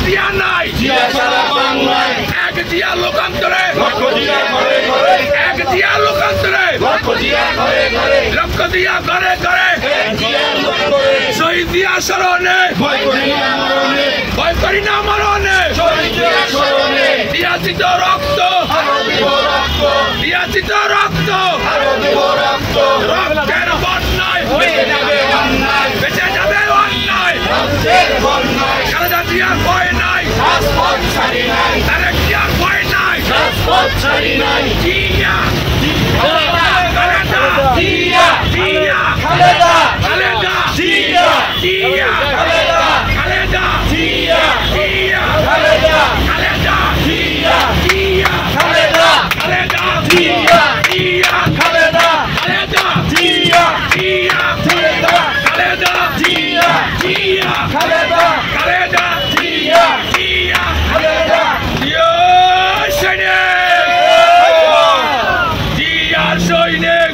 জিয়া নাই জিয়া সারা বাংলায় এক জিয়া লোকান্তরে লক্ষ জিয়া ঘরে ঘরে এক জিয়া লোকান্তরে লক্ষ জিয়া ঘরে ঘরে লক্ষ জিয়া ঘরে ঘরে এক জিয়া লোকান্তরে শহীদ জিয়া স্মরণে ভয় করি না মরণে ভয় করি না মরণে শহীদ জিয়া স্মরণে দিয়াচিত রক্ত আরো দিব রক্ত দিয়াচিত রক্ত আরো দিব রক্ত রক্তের বন্যায় বেঁচে যাবে অন্যায় বেঁচে যাবে অন্যায় রক্তের বন্যায় খালেদা জিয়ার ভয় নাই রাজপথ ছাড়ি নাই তারেক জিয়ার ভয় নাই রাজপথ ছাড়ি নাই জিয়া খালেদা জিয়া জিয়া খালেদা খালেদা জিয়া জিয়া খালেদা খালেদা জিয়া জিয়া খালেদা খালেদা জিয়া জিয়া খালেদা খালেদা জিয়া জিয়া খালেদা খালেদা জিয়া জিয়া খালেদা খালেদা জিয়া জিয়া খালেদা খালেদা জিয়া জিয়া খালেদা জিয়া সৈনিক জিয়ার সৈনিক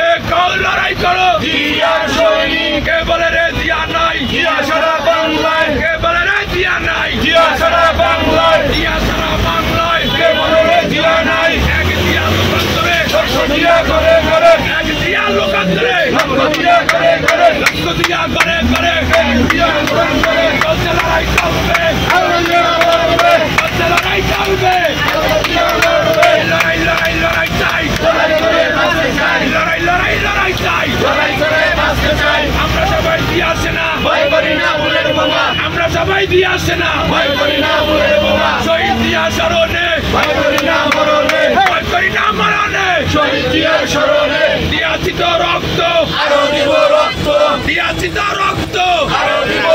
একও লড়াই করো জিয়ার সৈনিক কে বলে রে জিয়া নাই জিয়া সারা বাংলায় কে বলে রে জিয়া নাই জিয়া সারা বাংলায় জিয়া সারা বাংলায় কে বলে রে জিয়া নাই এক জিয়া লোকান্তরে লক্ষ জিয়া ঘরে ঘরে এক জিয়া লোকান্তরে লক্ষ জিয়া ঘরে ঘরে লক্ষ জিয়া ঘরে ঘরে এক জিয়া লোকান্তরে চলছে লড়াই চলবে আরো জিয়া লড়বে চলছে লড়াই চলবে আরো জিয়া লড়বে লড়াই লড়াই লড়াই চাই লড়াই করে বাঁচতে চাই লড়াই লড়াই লড়াই চাই লড়াই করে বাঁচতে চাই আমরা সবাই দিয়ে আসে না ভয় করি না বুলেট বোমা আমরা সবাই দিয়ে আসে না ভয় করি না বুলেট বোমা শহীদ জিয়া স্মরণে ভয় করি না মরণে ভয় করি না মরণে শহীদ জিয়ার স্মরণে দিয়াচিত রক্ত আরো দিব রক্ত দিয়াচিত রক্ত আরো দিব